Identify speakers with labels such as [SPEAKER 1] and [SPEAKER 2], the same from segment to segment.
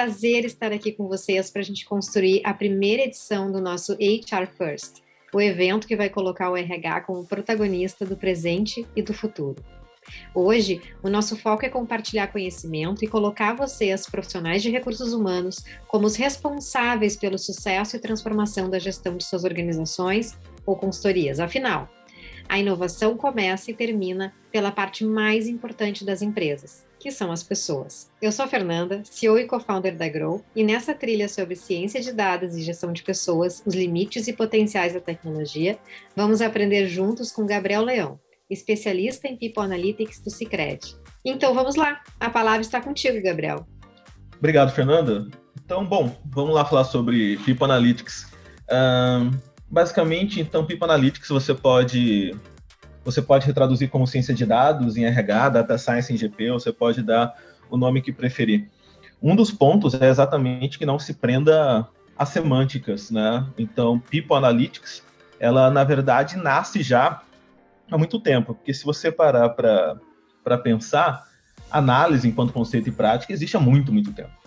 [SPEAKER 1] prazer estar aqui com vocês para a gente construir a primeira edição do nosso HR First, o evento que vai colocar o RH como protagonista do presente e do futuro. Hoje, o nosso foco é compartilhar conhecimento e colocar vocês, profissionais de recursos humanos, como os responsáveis pelo sucesso e transformação da gestão de suas organizações ou consultorias. Afinal, a inovação começa e termina pela parte mais importante das empresas, que são as pessoas. Eu sou a Fernanda, CEO e co-founder da Grow, e nessa trilha sobre ciência de dados e gestão de pessoas, os limites e potenciais da tecnologia, vamos aprender juntos com Gabriel Leão, especialista em People Analytics do Sicredi. Então vamos lá, a palavra está contigo, Gabriel.
[SPEAKER 2] Obrigado, Fernanda. Então, vamos lá falar sobre People Analytics. Basicamente, então, People Analytics você pode retraduzir como ciência de dados em RH, Data Science em GP, você pode dar o nome que preferir. Um dos pontos é exatamente que não se prenda a semânticas, né? Então, People Analytics, ela, na verdade, nasce já há muito tempo, porque se você parar para pensar, análise enquanto conceito e prática existe há muito, muito tempo.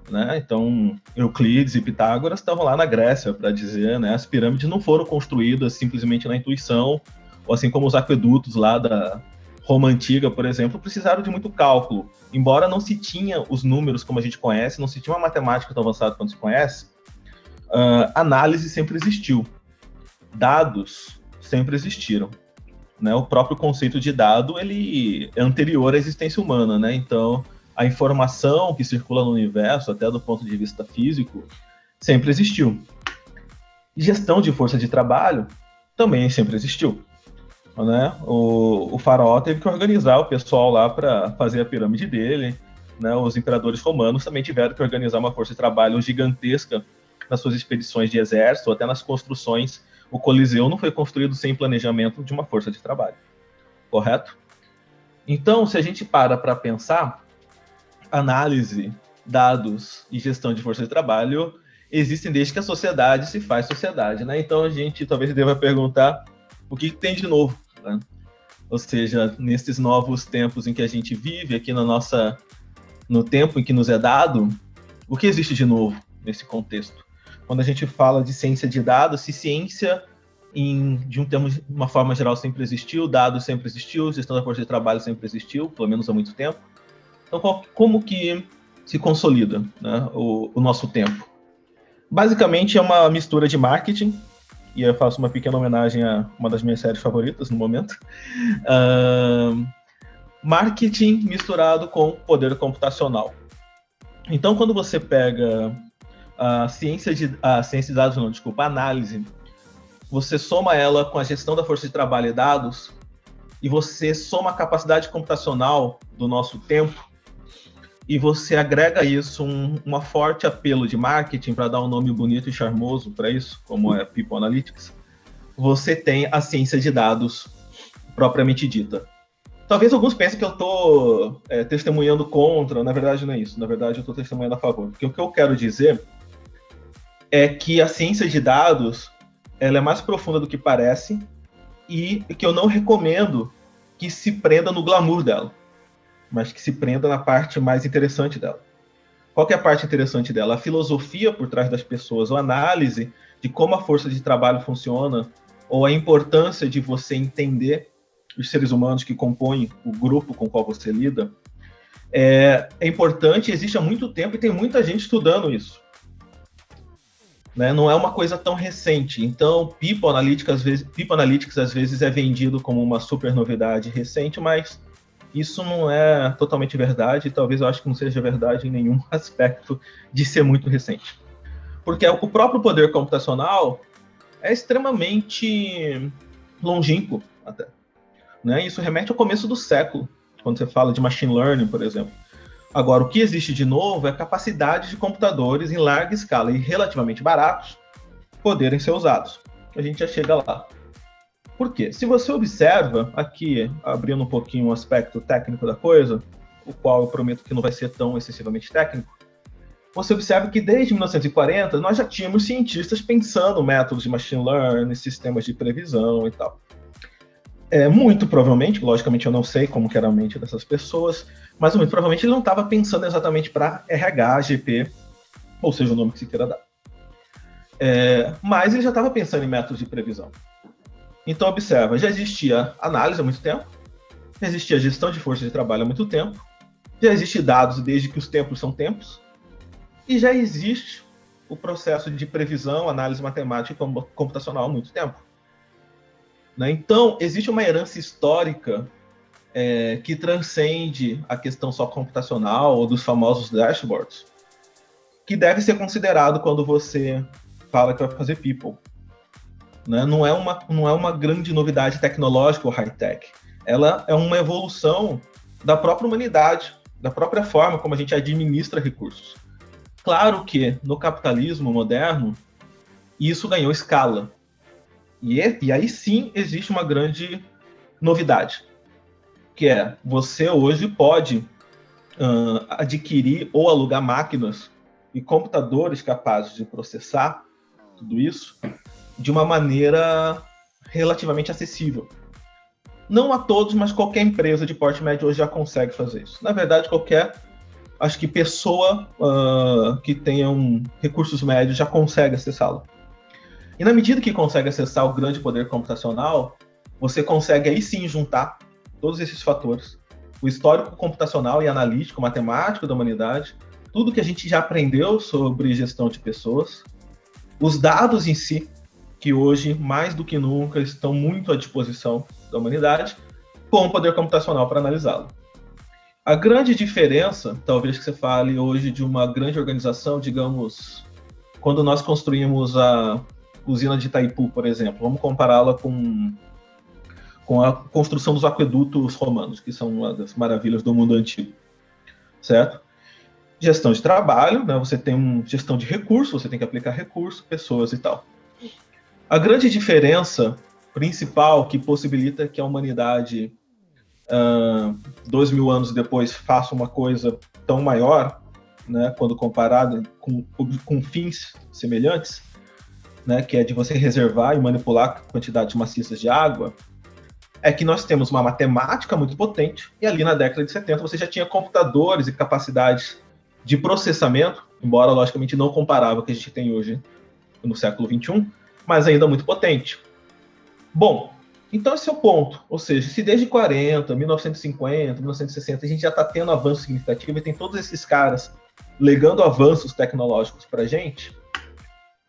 [SPEAKER 2] Né? Então, Euclides e Pitágoras estavam lá na Grécia para dizer, né, as pirâmides não foram construídas simplesmente na intuição, ou assim como os aquedutos lá da Roma Antiga, por exemplo, precisaram de muito cálculo. Embora não se tinha os números como a gente conhece, não se tinha uma matemática tão avançada quanto se conhece, análise sempre existiu. Dados sempre existiram. Né? O próprio conceito de dado ele é anterior à existência humana, né? Então, a informação que circula no universo, até do ponto de vista físico, sempre existiu. Gestão de força de trabalho também sempre existiu. Né? O faraó teve que organizar o pessoal lá para fazer a pirâmide dele. Né? Os imperadores romanos também tiveram que organizar uma força de trabalho gigantesca nas suas expedições de exército, até nas construções. O Coliseu não foi construído sem planejamento de uma força de trabalho, correto? Então, se a gente para pensar, análise, dados e gestão de força de trabalho existem desde que a sociedade se faz sociedade, né? Então, a gente talvez deva perguntar o que tem de novo, né? Ou seja, nesses novos tempos em que a gente vive, aqui no tempo em que nos é dado, o que existe de novo nesse contexto? Quando a gente fala de ciência de dados, se ciência, de uma forma geral, sempre existiu, dados sempre existiu, gestão da força de trabalho sempre existiu, pelo menos há muito tempo. Então, como que se consolida, né, o nosso tempo? Basicamente, é uma mistura de marketing, e eu faço uma pequena homenagem a uma das minhas séries favoritas no momento. Marketing misturado com poder computacional. Então, quando você pega a análise, você soma ela com a gestão da força de trabalho e dados, e você soma a capacidade computacional do nosso tempo, e você agrega isso um forte apelo de marketing para dar um nome bonito e charmoso para isso, como é People Analytics, você tem a ciência de dados propriamente dita. Talvez alguns pensem que eu estou testemunhando contra, na verdade não é isso, na verdade eu estou testemunhando a favor, porque o que eu quero dizer é que a ciência de dados ela é mais profunda do que parece e que eu não recomendo que se prenda no glamour dela, mas que se prenda na parte mais interessante dela. Qual que é a parte interessante dela? A filosofia por trás das pessoas, a análise de como a força de trabalho funciona, ou a importância de você entender os seres humanos que compõem o grupo com o qual você lida, é importante, existe há muito tempo e tem muita gente estudando isso. Né? Não é uma coisa tão recente. Então, People Analytics às vezes é vendido como uma super novidade recente, mas isso não é totalmente verdade, e talvez eu acho que não seja verdade em nenhum aspecto de ser muito recente. Porque o próprio poder computacional é extremamente longínquo até. Né? Isso remete ao começo do século, quando você fala de machine learning, por exemplo. Agora, o que existe de novo é a capacidade de computadores em larga escala e relativamente baratos poderem ser usados. A gente já chega lá. Por quê? Se você observa, aqui, abrindo um pouquinho o aspecto técnico da coisa, o qual eu prometo que não vai ser tão excessivamente técnico, você observa que desde 1940 nós já tínhamos cientistas pensando métodos de machine learning, sistemas de previsão e tal. Muito provavelmente, logicamente eu não sei como que era a mente dessas pessoas, mas muito provavelmente ele não estava pensando exatamente para RH, GP, ou seja, o nome que se queira dar. Mas ele já estava pensando em métodos de previsão. Então, observa, já existia análise há muito tempo, já existia gestão de força de trabalho há muito tempo, já existe dados desde que os tempos são tempos, e já existe o processo de previsão, análise matemática e computacional há muito tempo. Né? Então, existe uma herança histórica que transcende a questão só computacional ou dos famosos dashboards, que deve ser considerado quando você fala que vai fazer people. Né? Não é uma grande novidade tecnológica ou high-tech. Ela é uma evolução da própria humanidade, da própria forma como a gente administra recursos. Claro que no capitalismo moderno, isso ganhou escala. E aí sim existe uma grande novidade, que é você hoje pode adquirir ou alugar máquinas e computadores capazes de processar tudo isso de uma maneira relativamente acessível. Não a todos, mas qualquer empresa de porte médio hoje já consegue fazer isso. Na verdade, acho que pessoa que tenha recursos médios já consegue acessá-lo. E na medida que consegue acessar o grande poder computacional, você consegue aí sim juntar todos esses fatores. O histórico computacional e analítico, matemático da humanidade, tudo que a gente já aprendeu sobre gestão de pessoas, os dados em si, que hoje, mais do que nunca, estão muito à disposição da humanidade, com o poder computacional para analisá-lo. A grande diferença, talvez que você fale hoje de uma grande organização, digamos, quando nós construímos a usina de Itaipu, por exemplo, vamos compará-la com a construção dos aquedutos romanos, que são uma das maravilhas do mundo antigo, certo? Gestão de trabalho, né? Você tem gestão de recursos, você tem que aplicar recursos, pessoas e tal. A grande diferença principal que possibilita que a humanidade, 2.000 anos depois, faça uma coisa tão maior, né, quando comparado com fins semelhantes, né, que é de você reservar e manipular quantidades maciças de água, é que nós temos uma matemática muito potente, e ali na década de 70 você já tinha computadores e capacidades de processamento, embora logicamente não comparável ao que a gente tem hoje no século XXI, mas ainda muito potente. Bom, então esse é o ponto. Ou seja, se desde 40, 1950, 1960 a gente já está tendo avanço significativo e tem todos esses caras legando avanços tecnológicos para a gente,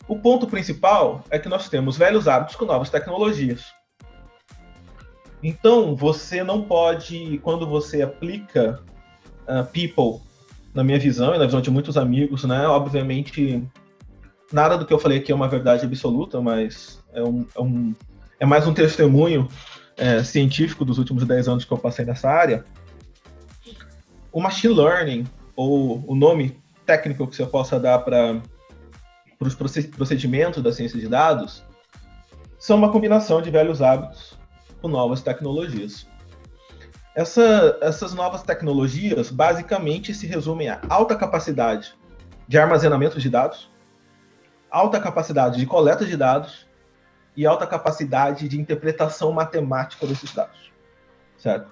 [SPEAKER 2] o ponto principal é que nós temos velhos hábitos com novas tecnologias. Então, você não pode, quando você aplica people, na minha visão e na visão de muitos amigos, né, obviamente, nada do que eu falei aqui é uma verdade absoluta, mas é mais um testemunho científico dos últimos 10 anos que eu passei nessa área. O machine learning, ou o nome técnico que você possa dar para os procedimentos da ciência de dados, são uma combinação de velhos hábitos com novas tecnologias. Essas novas tecnologias basicamente se resumem a alta capacidade de armazenamento de dados, alta capacidade de coleta de dados e alta capacidade de interpretação matemática desses dados, certo?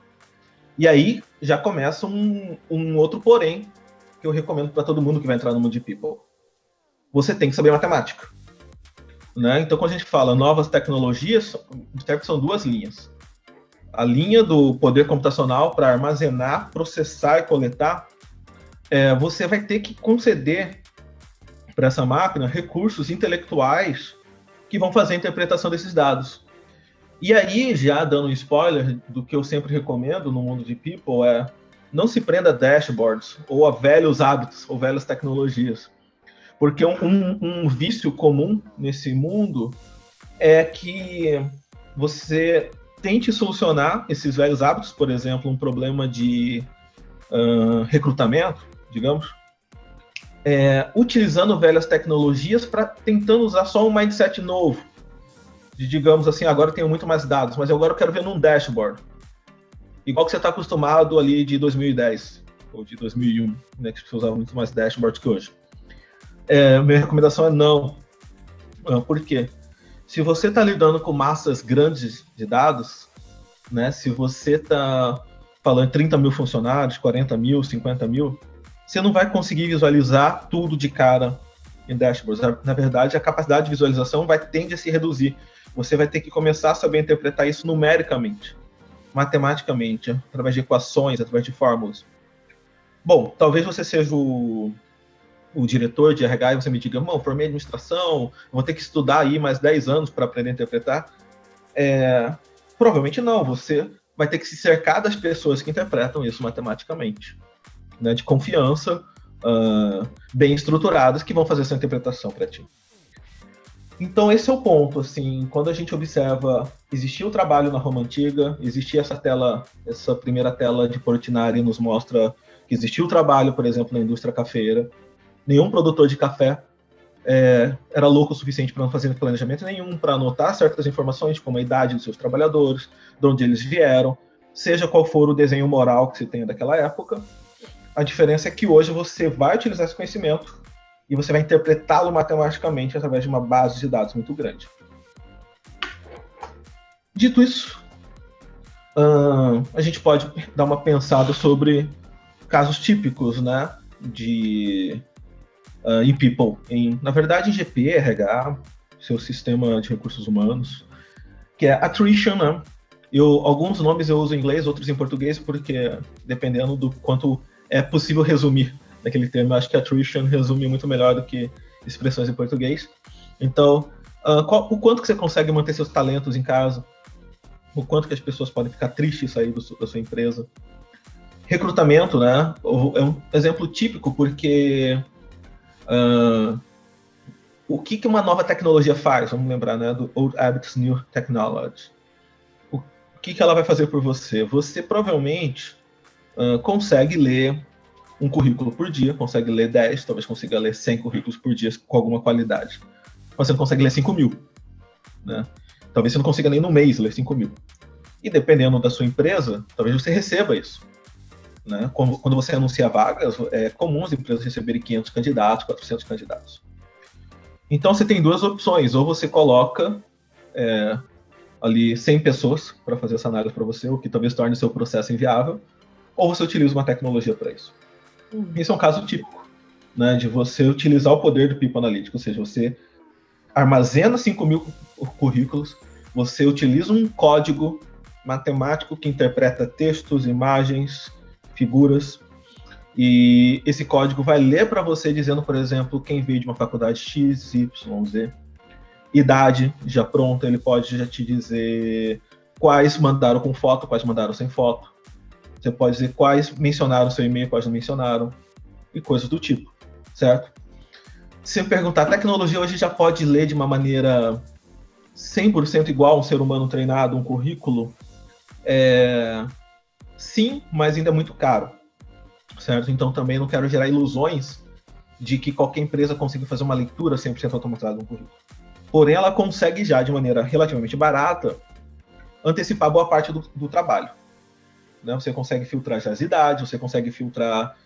[SPEAKER 2] E aí já começa um outro porém que eu recomendo para todo mundo que vai entrar no mundo de people. Você tem que saber matemática, né? Então, quando a gente fala novas tecnologias, são duas linhas. A linha do poder computacional para armazenar, processar e coletar, você vai ter que conceder para essa máquina recursos intelectuais que vão fazer a interpretação desses dados. E aí, já dando um spoiler do que eu sempre recomendo no mundo de people, não se prenda a dashboards ou a velhos hábitos ou velhas tecnologias. Porque um vício comum nesse mundo é que você tente solucionar esses velhos hábitos, por exemplo, um problema de recrutamento, digamos, utilizando velhas tecnologias para tentando usar só um mindset novo. De, digamos assim, agora eu tenho muito mais dados, mas agora eu quero ver num dashboard. Igual que você está acostumado ali de 2010, ou de 2001, né, que você usava muito mais dashboards que hoje. Minha recomendação é não. Por quê? Se você está lidando com massas grandes de dados, né? Se você está falando 30 mil funcionários, 40 mil, 50 mil, você não vai conseguir visualizar tudo de cara em dashboards. Na verdade, a capacidade de visualização tende a se reduzir. Você vai ter que começar a saber interpretar isso numericamente, matematicamente, através de equações, através de fórmulas. Bom, talvez você seja o diretor de RH e você me diga, formei administração, vou ter que estudar aí mais 10 anos para aprender a interpretar. Provavelmente não, você vai ter que se cercar das pessoas que interpretam isso matematicamente, né, de confiança, bem estruturadas, que vão fazer essa interpretação para ti. Então esse é o ponto, assim, quando a gente observa, existia o trabalho na Roma Antiga, existia essa primeira tela de Portinari nos mostra que existia o trabalho, por exemplo, na indústria cafeeira. Nenhum produtor de café era louco o suficiente para não fazer planejamento nenhum, para anotar certas informações, como a idade dos seus trabalhadores, de onde eles vieram, seja qual for o desenho moral que se tenha daquela época. A diferença é que hoje você vai utilizar esse conhecimento e você vai interpretá-lo matematicamente através de uma base de dados muito grande. Dito isso, a gente pode dar uma pensada sobre casos típicos, né, em People. Na verdade, em GP, RH, seu sistema de recursos humanos, que é attrition, né? Alguns nomes eu uso em inglês, outros em português, porque dependendo do quanto é possível resumir daquele termo, eu acho que attrition resume muito melhor do que expressões em português. Então, o quanto que você consegue manter seus talentos em casa, o quanto que as pessoas podem ficar tristes e sair da sua empresa. Recrutamento, né? É um exemplo típico, porque o que uma nova tecnologia faz? Vamos lembrar, né, do Old Habits, New Technology. O que ela vai fazer por você? Você provavelmente consegue ler um currículo por dia, consegue ler 10, talvez consiga ler 100 currículos por dia com alguma qualidade. Mas você não consegue ler 5 mil. Né? Talvez você não consiga nem no mês ler 5 mil. E dependendo da sua empresa, talvez você receba isso. Né? Quando você anuncia vagas, é comum as empresas receberem 500 candidatos, 400 candidatos. Então você tem duas opções, ou você coloca ali 100 pessoas para fazer essa análise para você, o que talvez torne o seu processo inviável, ou você utiliza uma tecnologia para isso. Isso é um caso típico, né, de você utilizar o poder do People Analytics, ou seja, você armazena 5 mil currículos, você utiliza um código matemático que interpreta textos, imagens, figuras, e esse código vai ler para você dizendo, por exemplo, quem veio de uma faculdade X, Y, Z, idade já pronta, ele pode já te dizer quais mandaram com foto, quais mandaram sem foto. Você pode dizer quais mencionaram seu e-mail, quais não mencionaram, e coisas do tipo, certo? Se eu perguntar, a tecnologia hoje já pode ler de uma maneira 100% igual a um ser humano treinado, um currículo? Sim, mas ainda é muito caro, certo? Então também não quero gerar ilusões de que qualquer empresa consiga fazer uma leitura 100% automatizada de um currículo. Porém, ela consegue já, de maneira relativamente barata, antecipar boa parte do trabalho. Né? Você consegue filtrar já as idades, você consegue filtrar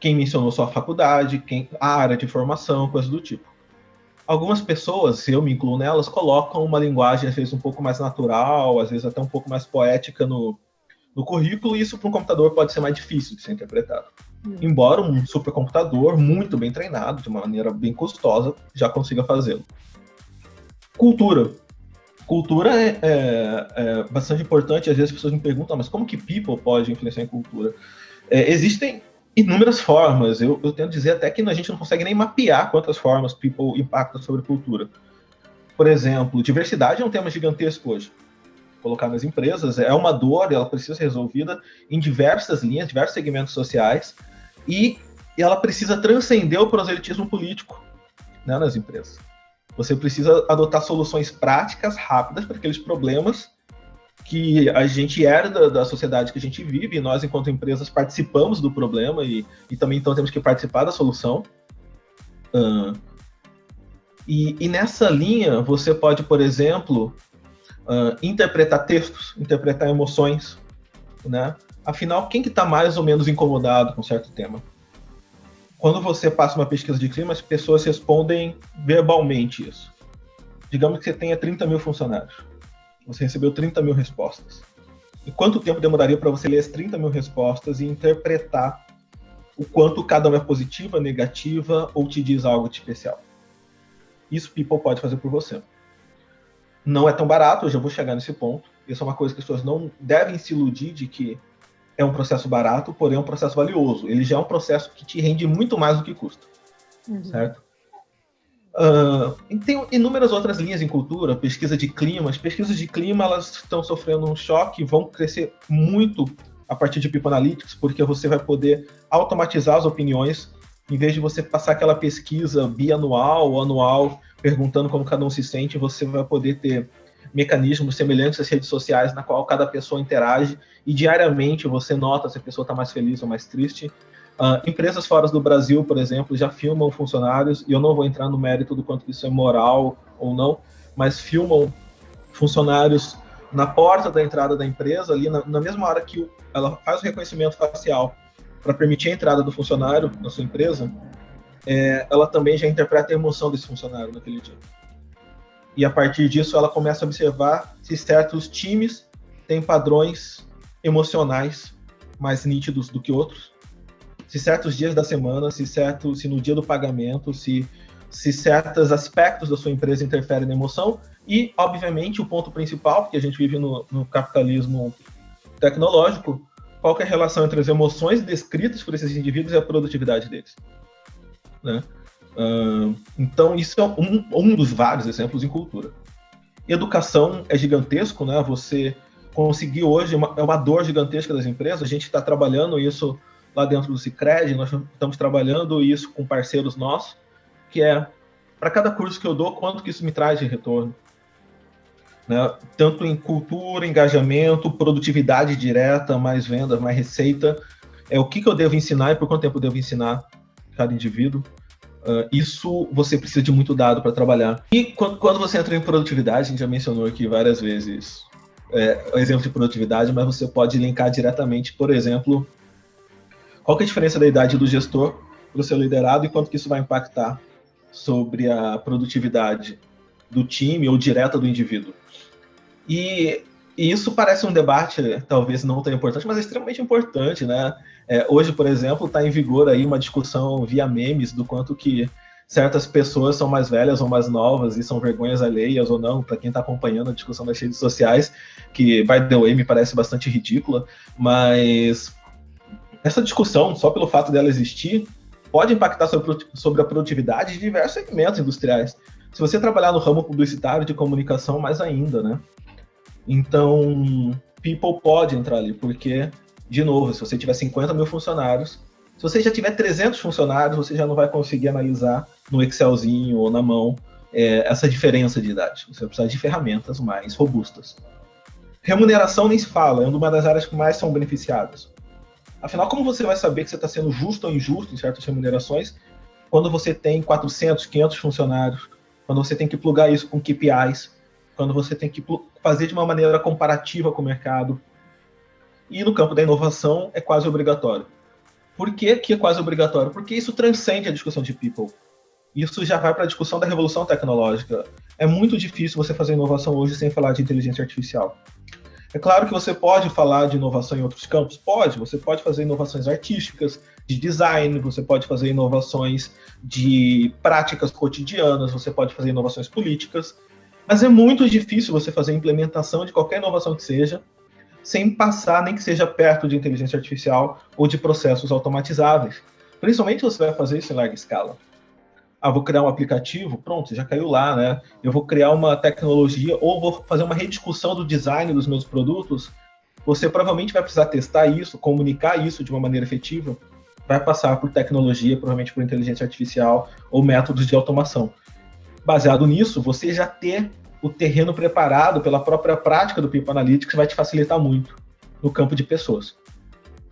[SPEAKER 2] quem mencionou sua faculdade, a área de formação, coisas do tipo. Algumas pessoas, eu me incluo nelas, colocam uma linguagem às vezes um pouco mais natural, às vezes até um pouco mais poética no currículo, e isso para um computador pode ser mais difícil de ser interpretado. Embora um supercomputador muito bem treinado, de uma maneira bem custosa, já consiga fazê-lo. Cultura. Cultura é bastante importante. Às vezes as pessoas me perguntam, mas como que people pode influenciar em cultura? Existem inúmeras formas. Eu tento dizer até que a gente não consegue nem mapear quantas formas people impactam sobre cultura. Por exemplo, diversidade é um tema gigantesco hoje. Colocar nas empresas é uma dor, ela precisa ser resolvida em diversas linhas, diversos segmentos sociais, e ela precisa transcender o proselitismo político, né, nas empresas. Você precisa adotar soluções práticas, rápidas, para aqueles problemas que a gente herda da sociedade que a gente vive, e nós, enquanto empresas, participamos do problema e também então temos que participar da solução. E nessa linha, você pode, por exemplo, interpretar textos, interpretar emoções, né? Afinal, quem que está mais ou menos incomodado com certo tema? Quando você passa uma pesquisa de clima, as pessoas respondem verbalmente isso. Digamos que você tenha 30 mil funcionários. Você recebeu 30 mil respostas. E quanto tempo demoraria para você ler as 30 mil respostas e interpretar o quanto cada uma é positiva, negativa ou te diz algo de especial? Isso People pode fazer por você. Não é tão barato, eu já vou chegar nesse ponto. Isso é uma coisa que as pessoas não devem se iludir de que é um processo barato, porém é um processo valioso. Ele já é um processo que te rende muito mais do que custa, certo? Tem inúmeras outras linhas em cultura, pesquisa de clima. As pesquisas de clima, elas estão sofrendo um choque, vão crescer muito a partir de People Analytics, porque você vai poder automatizar as opiniões, em vez de você passar aquela pesquisa bianual ou anual, perguntando como cada um se sente, você vai poder ter mecanismos semelhantes às redes sociais, na qual cada pessoa interage, e diariamente você nota se a pessoa está mais feliz ou mais triste. Empresas fora do Brasil, por exemplo, já filmam funcionários, e eu não vou entrar no mérito do quanto isso é moral ou não, mas filmam funcionários na porta da entrada da empresa, ali na mesma hora que ela faz o reconhecimento facial para permitir a entrada do funcionário na sua empresa, ela também já interpreta a emoção desse funcionário naquele dia. E a partir disso ela começa a observar se certos times têm padrões emocionais mais nítidos do que outros, se certos dias da semana, se no dia do pagamento, se certos aspectos da sua empresa interferem na emoção. E, obviamente, o ponto principal, porque a gente vive no capitalismo tecnológico, qual que é a relação entre as emoções descritas por esses indivíduos e a produtividade deles, né? Então, isso é um dos vários exemplos em cultura. Educação é gigantesco, né? Você conseguir hoje, é uma dor gigantesca das empresas. A gente está trabalhando isso lá dentro do Sicredi, nós estamos trabalhando isso com parceiros nossos, que é, para cada curso que eu dou, quanto que isso me traz de retorno, né? Tanto em cultura, engajamento, produtividade direta, mais venda, mais receita, o que eu devo ensinar e por quanto tempo eu devo ensinar cada indivíduo. Isso você precisa de muito dado para trabalhar. E quando você entra em produtividade, a gente já mencionou aqui várias vezes o exemplo de produtividade, mas você pode linkar diretamente, por exemplo, qual que é a diferença da idade do gestor para o seu liderado e quanto que isso vai impactar sobre a produtividade do time ou direta do indivíduo. E isso parece um debate talvez não tão importante, mas é extremamente importante, né? Hoje, por exemplo, está em vigor aí uma discussão via memes do quanto que certas pessoas são mais velhas ou mais novas e são vergonhas alheias ou não, para quem está acompanhando a discussão das redes sociais, que, by the way, me parece bastante ridícula, mas essa discussão, só pelo fato dela existir, pode impactar sobre a produtividade de diversos segmentos industriais. Se você trabalhar no ramo publicitário de comunicação, mais ainda, né? Então, People pode entrar ali, porque, de novo, se você tiver 50 mil funcionários, se você já tiver 300 funcionários, você já não vai conseguir analisar no Excelzinho ou na mão essa diferença de idade. Você vai precisar de ferramentas mais robustas. Remuneração nem se fala, é uma das áreas que mais são beneficiadas. Afinal, como você vai saber que você está sendo justo ou injusto em certas remunerações quando você tem 400, 500 funcionários, quando você tem que plugar isso com KPIs, quando você tem que fazer de uma maneira comparativa com o mercado? E no campo da inovação é quase obrigatório. Por que é quase obrigatório? Porque isso transcende a discussão de people. Isso já vai para a discussão da revolução tecnológica. É muito difícil você fazer inovação hoje sem falar de inteligência artificial. É claro que você pode falar de inovação em outros campos? Pode. Você pode fazer inovações artísticas, de design, você pode fazer inovações de práticas cotidianas, você pode fazer inovações políticas, mas é muito difícil você fazer a implementação de qualquer inovação que seja sem passar nem que seja perto de inteligência artificial ou de processos automatizáveis. Principalmente se você vai fazer isso em larga escala. Vou criar um aplicativo, pronto, já caiu lá, né? Eu vou criar uma tecnologia ou vou fazer uma rediscussão do design dos meus produtos. Você provavelmente vai precisar testar isso, comunicar isso de uma maneira efetiva, vai passar por tecnologia, provavelmente por inteligência artificial ou métodos de automação. Baseado nisso, você já ter o terreno preparado pela própria prática do People Analytics vai te facilitar muito no campo de pessoas,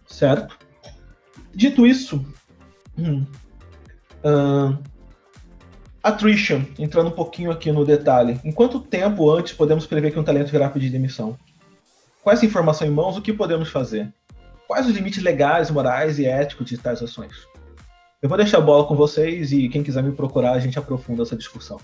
[SPEAKER 2] certo? Dito isso, attrition, entrando um pouquinho aqui no detalhe. Em quanto tempo antes podemos prever que um talento irá pedir demissão? Com essa informação em mãos, o que podemos fazer? Quais os limites legais, morais e éticos de tais ações? Eu vou deixar a bola com vocês e quem quiser me procurar, a gente aprofunda essa discussão.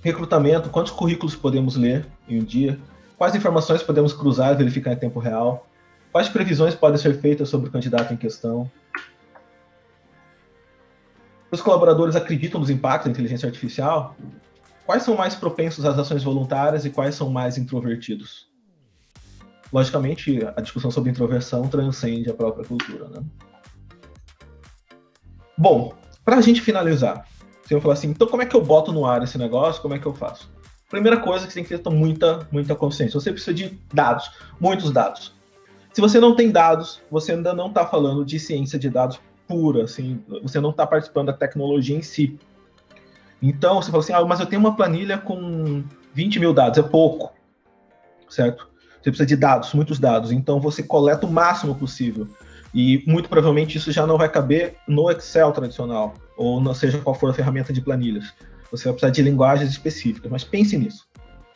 [SPEAKER 2] recrutamento, quantos currículos podemos ler em um dia, quais informações podemos cruzar e verificar em tempo real, quais previsões podem ser feitas sobre o candidato em questão. Os colaboradores acreditam nos impactos da inteligência artificial? Quais são mais propensos às ações voluntárias e quais são mais introvertidos? Logicamente, a discussão sobre introversão transcende a própria cultura, né? Bom, para a gente finalizar, você vai falar assim, então como é que eu boto no ar esse negócio? Como é que eu faço? Primeira coisa que você tem que ter muita consciência. Você precisa de dados, muitos dados. Se você não tem dados, você ainda não está falando de ciência de dados pura, assim, você não está participando da tecnologia em si. Então, você fala assim, mas eu tenho uma planilha com 20 mil dados, é pouco, certo? Você precisa de dados, muitos dados, então você coleta o máximo possível. E muito provavelmente isso já não vai caber no Excel tradicional, ou não seja qual for a ferramenta de planilhas. Você vai precisar de linguagens específicas, mas pense nisso.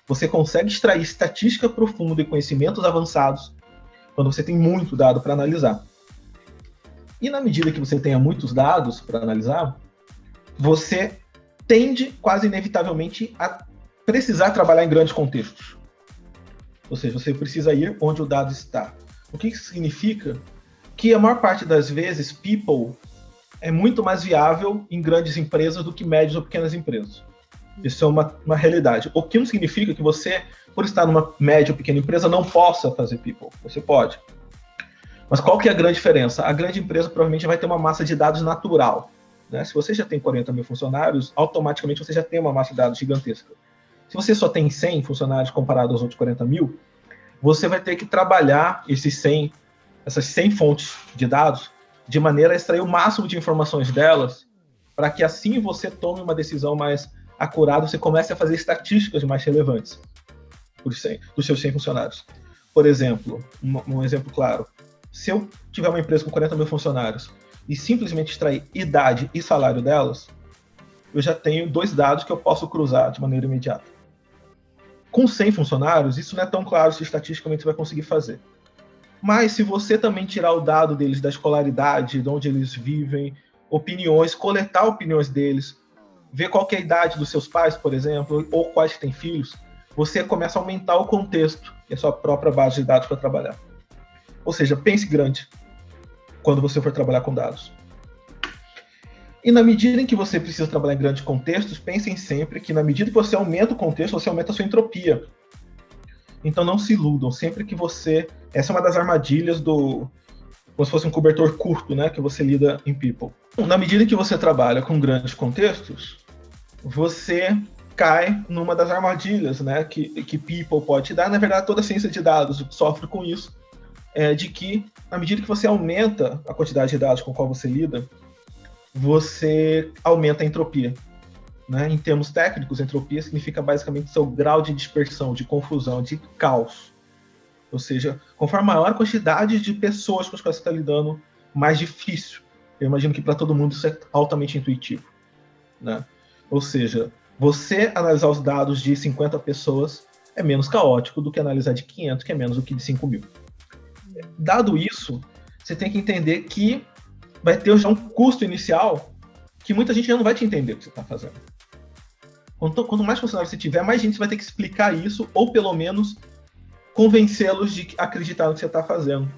[SPEAKER 2] Você consegue extrair estatística profunda e conhecimentos avançados quando você tem muito dado para analisar. E na medida que você tenha muitos dados para analisar, você tende quase inevitavelmente a precisar trabalhar em grandes contextos. Ou seja, você precisa ir onde o dado está. O que isso significa? Que a maior parte das vezes, people é muito mais viável em grandes empresas do que médias ou pequenas empresas. Isso é uma realidade. O que não significa que você, por estar numa média ou pequena empresa, não possa fazer people. Você pode. Mas qual que é a grande diferença? A grande empresa provavelmente vai ter uma massa de dados natural. Né? Se você já tem 40 mil funcionários, automaticamente você já tem uma massa de dados gigantesca. Se você só tem 100 funcionários comparado aos outros 40 mil, você vai ter que trabalhar essas 100 fontes de dados de maneira a extrair o máximo de informações delas, para que assim você tome uma decisão mais acurada, você comece a fazer estatísticas mais relevantes dos seus 100 funcionários. Por exemplo, um exemplo claro, se eu tiver uma empresa com 40 mil funcionários e simplesmente extrair idade e salário delas, eu já tenho 2 dados que eu posso cruzar de maneira imediata. Com 100 funcionários, isso não é tão claro se estatisticamente você vai conseguir fazer. Mas se você também tirar o dado deles da escolaridade, de onde eles vivem, opiniões, coletar opiniões deles, ver qual que é a idade dos seus pais, por exemplo, ou quais que têm filhos, você começa a aumentar o contexto e a sua própria base de dados para trabalhar. Ou seja, pense grande quando você for trabalhar com dados. E na medida em que você precisa trabalhar em grandes contextos, pensem sempre que na medida que você aumenta o contexto, você aumenta a sua entropia. Então não se iludam, sempre que você... Essa é uma das armadilhas como se fosse um cobertor curto, né, que você lida em people. Na medida em que você trabalha com grandes contextos, você cai numa das armadilhas, né, que people pode te dar. Na verdade, toda a ciência de dados sofre com isso, de que, na medida que você aumenta a quantidade de dados com a qual você lida, você aumenta a entropia. Né? Em termos técnicos, entropia significa basicamente seu grau de dispersão, de confusão, de caos. Ou seja, conforme a maior quantidade de pessoas com as quais você está lidando, mais difícil. Eu imagino que para todo mundo isso é altamente intuitivo. Né? Ou seja, você analisar os dados de 50 pessoas é menos caótico do que analisar de 500, que é menos do que de 5 mil. Dado isso, você tem que entender que vai ter já um custo inicial que muita gente já não vai te entender o que você está fazendo. Quanto mais funcionários você tiver, mais gente vai ter que explicar isso, ou pelo menos convencê-los de acreditar no que você está fazendo.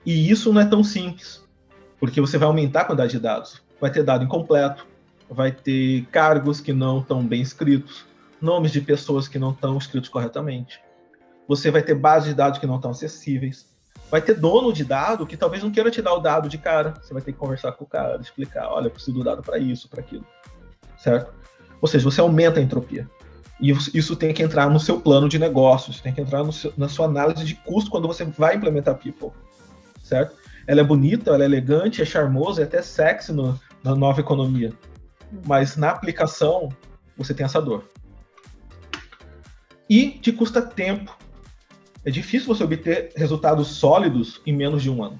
[SPEAKER 2] E isso não é tão simples, porque você vai aumentar a quantidade de dados. Vai ter dado incompleto, vai ter cargos que não estão bem escritos, nomes de pessoas que não estão escritos corretamente. Você vai ter bases de dados que não estão acessíveis. Vai ter dono de dado que talvez não queira te dar o dado de cara. Você vai ter que conversar com o cara, explicar, olha, eu preciso do dado para isso, para aquilo. Certo? Ou seja, você aumenta a entropia. E isso tem que entrar no seu plano de negócios, tem que entrar na sua análise de custo quando você vai implementar people. Certo? Ela é bonita, ela é elegante, é charmosa, é até sexy na nova economia. Mas na aplicação, você tem essa dor. E te custa tempo. É difícil você obter resultados sólidos em menos de um ano.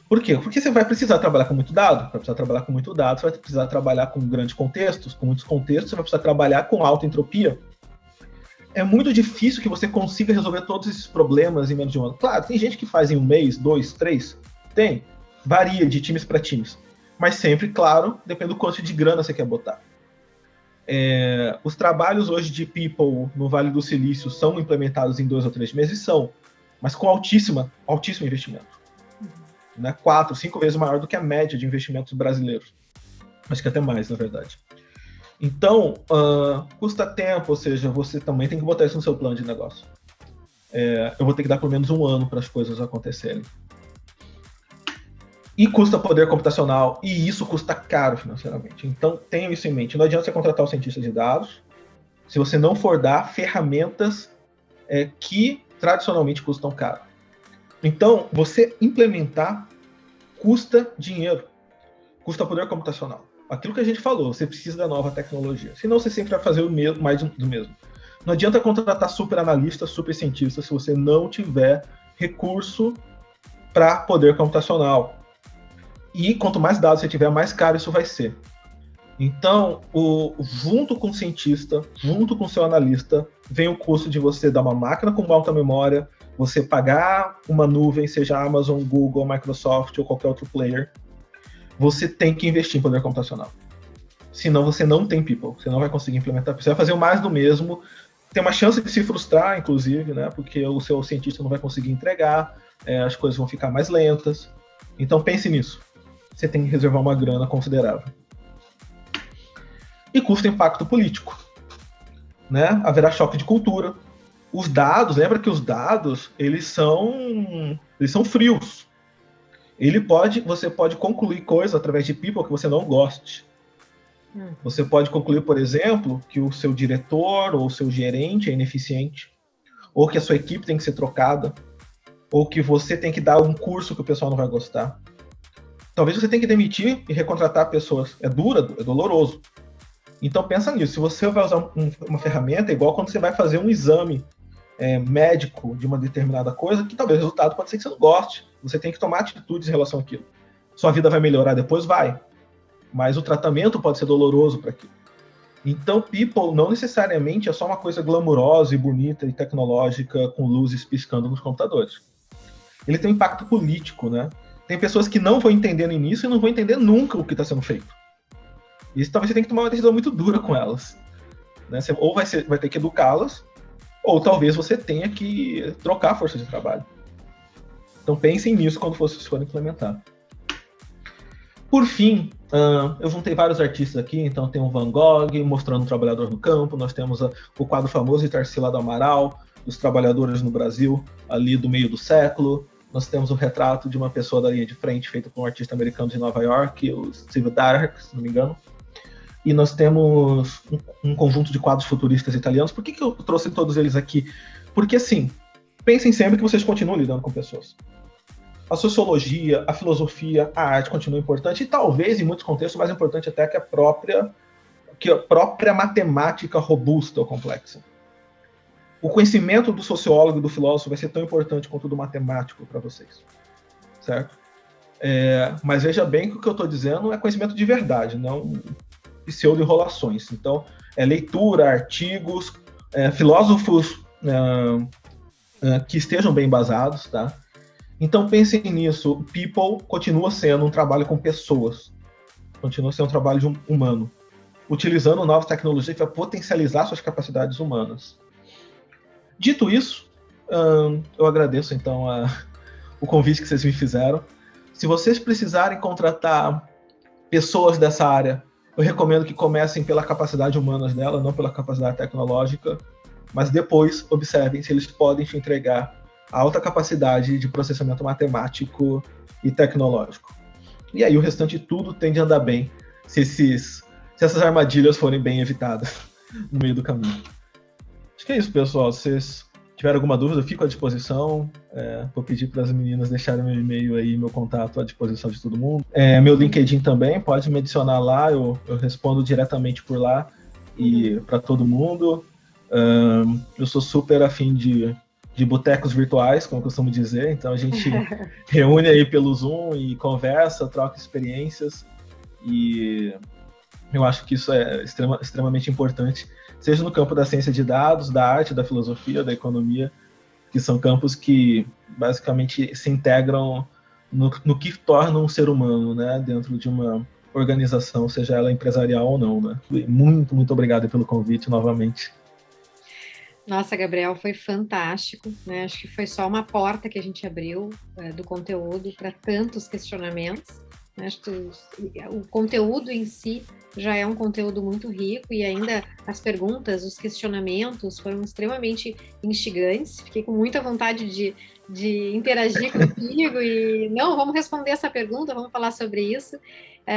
[SPEAKER 2] Por quê? Porque você vai precisar trabalhar com muito dado. Vai precisar trabalhar com muito dado, você vai precisar trabalhar com grandes contextos, com muitos contextos, você vai precisar trabalhar com alta entropia. É muito difícil que você consiga resolver todos esses problemas em menos de um ano. Claro, tem gente que faz em 1 mês, 2, 3. Tem. Varia de times para times. Mas sempre, claro, depende do quanto de grana você quer botar. Os trabalhos hoje de people no Vale do Silício são implementados em 2 ou 3 meses? São, mas com altíssimo investimento. Né? 4, 5 vezes maior do que a média de investimentos brasileiros. Acho que até mais, na verdade. Então, custa tempo, ou seja, você também tem que botar isso no seu plano de negócio. Eu vou ter que dar pelo menos 1 ano para as coisas acontecerem. E custa poder computacional, e isso custa caro financeiramente. Então, tenha isso em mente. Não adianta você contratar o cientista de dados se você não for dar ferramentas que tradicionalmente custam caro. Então, você implementar custa dinheiro, custa poder computacional. Aquilo que a gente falou, você precisa da nova tecnologia. Senão, você sempre vai fazer mais do mesmo. Não adianta contratar super analista, super cientista, se você não tiver recurso para poder computacional. E quanto mais dados você tiver, mais caro isso vai ser. Então, junto com o cientista, junto com o seu analista, vem o custo de você dar uma máquina com alta memória, você pagar uma nuvem, seja Amazon, Google, Microsoft ou qualquer outro player. Você tem que investir em poder computacional. Senão você não tem people, você não vai conseguir implementar. Você vai fazer o mais do mesmo, tem uma chance de se frustrar, inclusive, né? Porque o seu cientista não vai conseguir entregar, as coisas vão ficar mais lentas. Então pense nisso. Você tem que reservar uma grana considerável. E custa impacto político. Né? Haverá choque de cultura. Os dados, lembra que os dados, eles são frios. Você pode concluir coisas através de people que você não goste. Você pode concluir, por exemplo, que o seu diretor ou o seu gerente é ineficiente, ou que a sua equipe tem que ser trocada, ou que você tem que dar um curso que o pessoal não vai gostar. Talvez você tenha que demitir e recontratar pessoas. É doloroso. Então pensa nisso. Se você vai usar uma ferramenta, é igual quando você vai fazer um exame médico de uma determinada coisa, que talvez o resultado pode ser que você não goste. Você tem que tomar atitudes em relação àquilo. Sua vida vai melhorar depois? Vai. Mas o tratamento pode ser doloroso para aquilo. Então, people não necessariamente é só uma coisa glamurosa e bonita e tecnológica com luzes piscando nos computadores. Ele tem um impacto político, né? Tem pessoas que não vão entender no início e não vão entender nunca o que está sendo feito. E talvez você tenha que tomar uma decisão muito dura com elas. Né? Você ou vai ter que educá-las, ou talvez você tenha que trocar a força de trabalho. Então pensem nisso quando vocês forem implementar. Por fim, eu juntei vários artistas aqui, então tem o Van Gogh mostrando um trabalhador no campo, nós temos o quadro famoso de Tarsila do Amaral, dos trabalhadores no Brasil, ali do meio do século. Nós temos o retrato de uma pessoa da linha de frente, feito por um artista americano de Nova York, o Steve Darack, se não me engano. E nós temos um conjunto de quadros futuristas italianos. Por que eu trouxe todos eles aqui? Porque, assim, pensem sempre que vocês continuam lidando com pessoas. A sociologia, a filosofia, a arte continuam importante, e talvez, em muitos contextos, mais importante até que a própria matemática robusta ou complexa. O conhecimento do sociólogo e do filósofo vai ser tão importante quanto o do matemático para vocês. Certo? Mas veja bem que o que eu estou dizendo é conhecimento de verdade, não pseudo-enrolações. Então, leitura, artigos, filósofos que estejam bem embasados, tá? Então, pensem nisso. O People continua sendo um trabalho com pessoas. Continua sendo um trabalho humano. Utilizando novas tecnologias para potencializar suas capacidades humanas. Dito isso, eu agradeço, então, o convite que vocês me fizeram. Se vocês precisarem contratar pessoas dessa área, eu recomendo que comecem pela capacidade humana dela, não pela capacidade tecnológica, mas depois observem se eles podem te entregar a alta capacidade de processamento matemático e tecnológico. E aí o restante tudo tende a andar bem, se essas armadilhas forem bem evitadas no meio do caminho. Acho que é isso, pessoal. Se vocês tiverem alguma dúvida, eu fico à disposição. Vou pedir para as meninas deixarem meu e-mail aí, meu contato à disposição de todo mundo. Meu LinkedIn também, pode me adicionar lá, eu respondo diretamente por lá e para todo mundo. Eu sou super afim de botecos virtuais, como eu costumo dizer, então a gente reúne aí pelo Zoom e conversa, troca experiências, e eu acho que isso é extremamente importante, seja no campo da ciência de dados, da arte, da filosofia, da economia, que são campos que basicamente se integram no que torna um ser humano, né, dentro de uma organização, seja ela empresarial ou não, né? Muito, muito obrigado pelo convite novamente.
[SPEAKER 1] Nossa, Gabriel, foi fantástico, né? Acho que foi só uma porta que a gente abriu do conteúdo para tantos questionamentos. Acho que o conteúdo em si já é um conteúdo muito rico e ainda as perguntas, os questionamentos foram extremamente instigantes. Fiquei com muita vontade de interagir contigo e não, vamos responder essa pergunta, vamos falar sobre isso.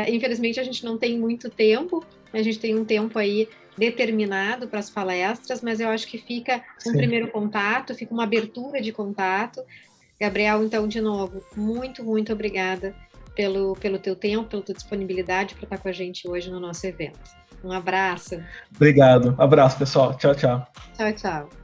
[SPEAKER 1] Infelizmente a gente não tem muito tempo, a gente tem um tempo aí determinado para as palestras, mas eu acho que fica um primeiro contato, fica uma abertura de contato. Gabriel, então, de novo, muito, muito obrigada pelo teu tempo, pela tua disponibilidade para estar com a gente hoje no nosso evento. Um abraço.
[SPEAKER 2] Obrigado. Abraço, pessoal. Tchau, tchau.
[SPEAKER 1] Tchau, tchau.